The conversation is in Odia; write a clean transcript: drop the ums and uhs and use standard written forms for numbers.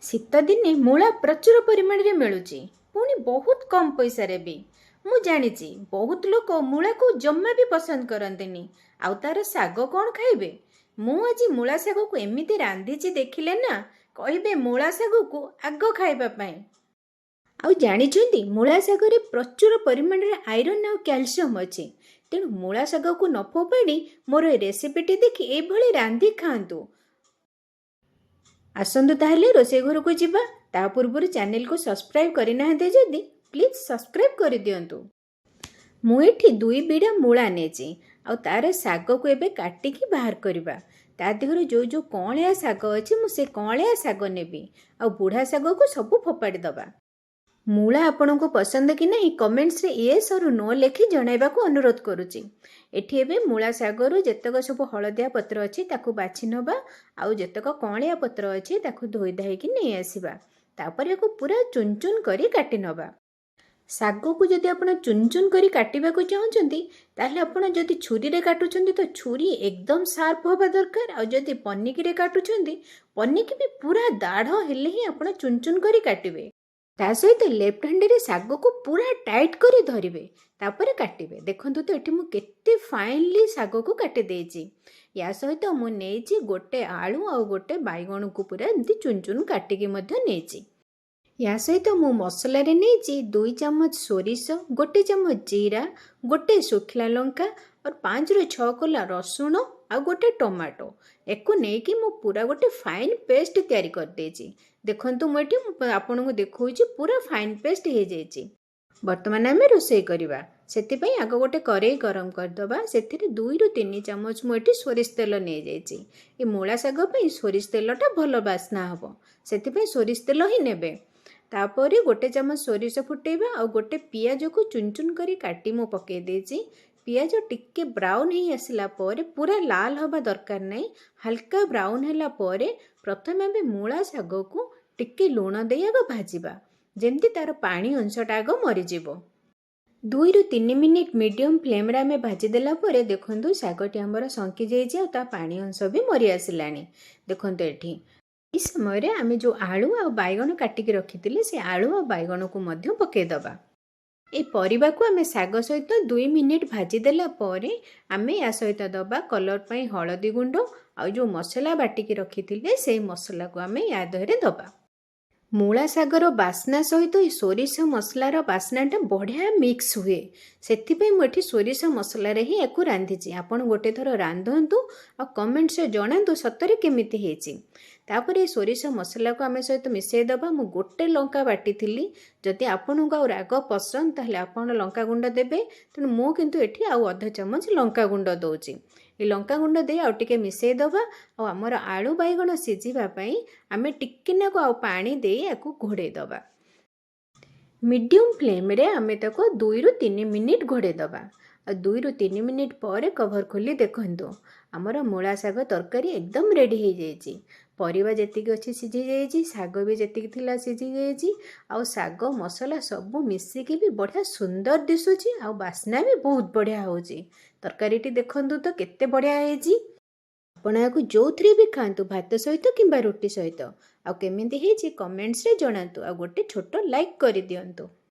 ଶୀତ ଦିନେ ମୂଳା ପ୍ରଚୁର ପରିମାଣରେ ମିଳୁଛି, ପୁଣି ବହୁତ କମ୍ ପଇସାରେ ବି। ମୁଁ ଜାଣିଛି ବହୁତ ଲୋକ ମୂଳାକୁ ଜମା ବି ପସନ୍ଦ କରନ୍ତିନି, ଆଉ ତାର ଶାଗ କ'ଣ ଖାଇବେ। ମୁଁ ଆଜି ମୂଳା ଶାଗକୁ ଏମିତି ରାନ୍ଧିଛି ଦେଖିଲେ ନା କହିବେ ମୂଳା ଶାଗକୁ ଆଗ ଖାଇବା ପାଇଁ। ଆଉ ଜାଣିଛନ୍ତି ମୂଳା ଶାଗରେ ପ୍ରଚୁର ପରିମାଣରେ ଆଇରନ୍ ଆଉ କ୍ୟାଲସିୟମ୍ ଅଛି। ତେଣୁ ମୂଳା ଶାଗକୁ ନ ଫୋପାଡ଼ି ମୋର ଏ ରେସିପିଟି ଦେଖି ଏଭଳି ରାନ୍ଧି ଖାଆନ୍ତୁ। ଆସନ୍ତୁ ତାହେଲେ ରୋଷେଇ ଘରକୁ ଯିବା। ତା ପୂର୍ବରୁ ଚ୍ୟାନେଲକୁ ସବସ୍କ୍ରାଇବ୍ କରିନାହାନ୍ତି ଯଦି ପ୍ଲିଜ୍ ସବସ୍କ୍ରାଇବ୍ କରିଦିଅନ୍ତୁ। ମୁଁ ଏଠି 2 ବିଡ଼ା ମୂଳା ନେଇଛି, ଆଉ ତାର ଶାଗକୁ ଏବେ କାଟିକି ବାହାର କରିବା। ତା ଦେହରୁ ଯୋଉ କଅଁଳିଆ ଶାଗ ଅଛି ମୁଁ ସେ କଅଁଳିଆ ଶାଗ ନେବି, ଆଉ ବୁଢ଼ା ଶାଗକୁ ସବୁ ଫୋପାଡ଼ି ଦେବା। ମୂଳା ଆପଣଙ୍କୁ ପସନ୍ଦ କି ନାହିଁ କମେଣ୍ଟସରେ ୟେସ୍ ଅର୍ ନୋ ଲେଖି ଜଣାଇବାକୁ ଅନୁରୋଧ କରୁଛି। ଏଠି ଏବେ ମୂଳା ଶାଗରୁ ଯେତକ ସବୁ ହଳଦିଆ ପତ୍ର ଅଛି ତାକୁ ବାଛି ନେବା, ଆଉ ଯେତକ କଅଁଳିଆ ପତ୍ର ଅଛି ତାକୁ ଧୋଇ ଧାଇକି ନେଇ ଆସିବା। ତାପରେ ୟାକୁ ପୁରା ଚୁନ୍ ଚୁନ୍ କରି କାଟି ନେବା। ଶାଗକୁ ଯଦି ଆପଣ ଚୁନ୍ ଚୁନ୍ କରି କାଟିବାକୁ ଚାହୁଁଛନ୍ତି ତାହେଲେ ଆପଣ ଯଦି ଛୁରୀରେ କାଟୁଛନ୍ତି ତ ଛୁରୀ ଏକଦମ ସାର୍ପ ହେବା ଦରକାର, ଆଉ ଯଦି ପନିକିରେ କାଟୁଛନ୍ତି ପନିକି ବି ପୁରା ଦାଢ଼ ହେଲେ ହିଁ ଆପଣ ଚୁନ୍ ଚୁନ୍ କରି କାଟିବେ। ତା ସହିତ ଲେଫ୍ଟ ହ୍ୟାଣ୍ଡରେ ଶାଗକୁ ପୁରା ଟାଇଟ୍ କରି ଧରିବେ, ତାପରେ କାଟିବେ। ଦେଖନ୍ତୁ ତ ଏଠି ମୁଁ କେତେ ଫାଇନଲି ଶାଗକୁ କାଟି ଦେଇଛି। ୟା ସହିତ ମୁଁ ନେଇଛି ଗୋଟେ ଆଳୁ ଆଉ ଗୋଟେ ବାଇଗଣକୁ ପୁରା ଏମିତି ଚୁନ୍ ଚୁନ୍ କାଟିକି ମଧ୍ୟ ନେଇଛି। ୟା ସହିତ ମୁଁ ମସଲାରେ ନେଇଛି 2 ଚାମଚ ସୋରିଷ, 1 ଚାମଚ ଜିରା, 1 ଶୁଖିଲା ଲଙ୍କା ଆଉ 5ରୁ 6 କୋଲା ରସୁଣ ଆଉ 1 ଟମାଟୋ। ୟାକୁ ନେଇକି ମୁଁ ପୁରା ଗୋଟେ ଫାଇନ୍ ପେଷ୍ଟ ତିଆରି କରିଦେଇଛି। ଦେଖନ୍ତୁ ମୁଁ ଏଠି ଆପଣଙ୍କୁ ଦେଖାଉଛି ପୁରା ଫାଇନ୍ ପେଷ୍ଟ ହେଇଯାଇଛି। ବର୍ତ୍ତମାନ ଆମେ ରୋଷେଇ କରିବା। ସେଥିପାଇଁ ଆଗ ଗୋଟେ କରେଇ ଗରମ କରିଦେବା। ସେଥିରେ 2ରୁ 3 ଚାମଚ ମୁଁ ଏଠି ସୋରିଷ ତେଲ ନେଇଯାଇଛି। ଏ ମୂଳା ଶାଗ ପାଇଁ ସୋରିଷ ତେଲଟା ଭଲ ବାସ୍ନା ହେବ, ସେଥିପାଇଁ ସୋରିଷ ତେଲ ହିଁ ନେବେ। ତାପରେ 1 ଚାମଚ ସୋରିଷ ଫୁଟେଇବା, ଆଉ ଗୋଟେ ପିଆଜକୁ ଚୁନ୍ ଚୁନ୍ କରି କାଟି ମୁଁ ପକାଇ ଦେଇଛି। ପିଆଜ ଟିକେ ବ୍ରାଉନ୍ ହେଇ ଆସିଲା ପରେ, ପୁରା ଲାଲ ହେବା ଦରକାର ନାହିଁ, ହାଲକା ବ୍ରାଉନ୍ ହେଲା ପରେ ପ୍ରଥମେ ଆମେ ମୂଳା ଶାଗକୁ ଟିକେ ଲୁଣ ଦେଇ ଆଗ ଭାଜିବା, ଯେମିତି ତାର ପାଣି ଅଂଶଟା ଆଗ ମରିଯିବ। 2ରୁ 3 ମିନିଟ୍ ମିଡ଼ିୟମ୍ ଫ୍ଲେମ୍ରେ ଆମେ ଭାଜିଦେଲା ପରେ ଦେଖନ୍ତୁ ଶାଗଟି ଆମର ଶଙ୍କି ଯାଇଛି, ଆଉ ତା ପାଣି ଅଂଶ ବି ମରି ଆସିଲାଣି। ଦେଖନ୍ତୁ ଏଠି ଏହି ସମୟରେ ଆମେ ଯେଉଁ ଆଳୁ ଆଉ ବାଇଗଣ କାଟିକି ରଖିଥିଲେ ସେ ଆଳୁ ଆଉ ବାଇଗଣକୁ ମଧ୍ୟ ପକାଇଦେବା। এই ପରିବାକୁ ଆମେ ଶାଗ ସହିତ 2 ମିନିଟ୍ ଭାଜିଦେଲା ପରେ ଆମେ ୟା ସହିତ ଦେବା କଲର୍ ପାଇଁ ହଳଦୀ ଗୁଣ୍ଡ, ଆଉ ଯେଉଁ ମସଲା ବାଟିକି ରଖିଥିଲେ ସେଇ ମସଲାକୁ ଆମେ ୟା ଦେହରେ ଦେବା। ମୂଳା ଶାଗର ବାସ୍ନା ସହିତ ଏ ସୋରିଷ ମସଲାର ବାସ୍ନାଟା ବଢ଼ିଆ ମିକ୍ସ ହୁଏ, ସେଥିପାଇଁ ମୁଁ ଏଠି ସୋରିଷ ମସଲାରେ ହିଁ ୟାକୁ ରାନ୍ଧିଛି। ଆପଣ ଗୋଟେ ଥର ରାନ୍ଧନ୍ତୁ ଆଉ କମେଣ୍ଟସରେ ଜଣାନ୍ତୁ ସତରେ କେମିତି ହେଇଛି। ତାପରେ ଏ ସୋରିଷ ମସଲାକୁ ଆମେ ସହିତ ମିଶାଇ ଦେବା। ମୁଁ 1 ଲଙ୍କା ବାଟିଥିଲି, ଯଦି ଆପଣଙ୍କୁ ଆଉ ରାଗ ପସନ୍ଦ ତାହେଲେ ଆପଣ ଲଙ୍କାଗୁଣ୍ଡ ଦେବେ, ତେଣୁ ମୁଁ କିନ୍ତୁ ଏଠି ଆଉ ଅଧ ଚାମଚ ଲଙ୍କାଗୁଣ୍ଡ ଦେଉଛି। ଏ ଲଙ୍କାଗୁଣ୍ଡ ଦେଇ ଆଉ ଟିକେ ମିଶାଇ ଦେବା, ଆଉ ଆମର ଆଳୁ ବାଇଗଣ ସିଝିବା ପାଇଁ ଆମେ ଟିକେନାକୁ ଆଉ ପାଣି ଦେଇ ୟାକୁ ଘୋଡ଼େଇ ଦେବା। ମିଡ଼ିୟମ୍ ଫ୍ଲେମ୍ରେ ଆମେ ତାକୁ 2ରୁ 3 ମିନିଟ୍ ଘୋଡ଼େଇ ଦେବା। ଆଉ 2ରୁ 3 ମିନିଟ୍ ପରେ କଭର୍ ଖୋଲି ଦେଖନ୍ତୁ ଆମର ମୂଳା ଶାଗ ତରକାରୀ ଏକଦମ ରେଡ଼ି ହେଇଯାଇଛି। ପରିବା ଯେତିକି ଅଛି ସିଝି ଯାଇଛି, ଶାଗ ବି ଯେତିକି ଥିଲା ସିଝି ଯାଇଛି, ଆଉ ଶାଗ ମସଲା ସବୁ ମିଶିକି ବି ବଢ଼ିଆ ସୁନ୍ଦର ଦିଶୁଛି, ଆଉ ବାସ୍ନା ବି ବହୁତ ବଢ଼ିଆ ହେଉଛି। ତରକାରୀଟି ଦେଖନ୍ତୁ ତ କେତେ ବଢ଼ିଆ ହେଇଛି। ଆପଣ ୟାକୁ ଯେଉଁଥିରେ ବି ଖାଆନ୍ତୁ, ଭାତ ସହିତ କିମ୍ବା ରୁଟି ସହିତ। ଆଉ କେମିତି ହେଇଛି କମେଣ୍ଟସରେ ଜଣାନ୍ତୁ, ଆଉ ଗୋଟେ ଛୋଟ ଲାଇକ୍ କରିଦିଅନ୍ତୁ।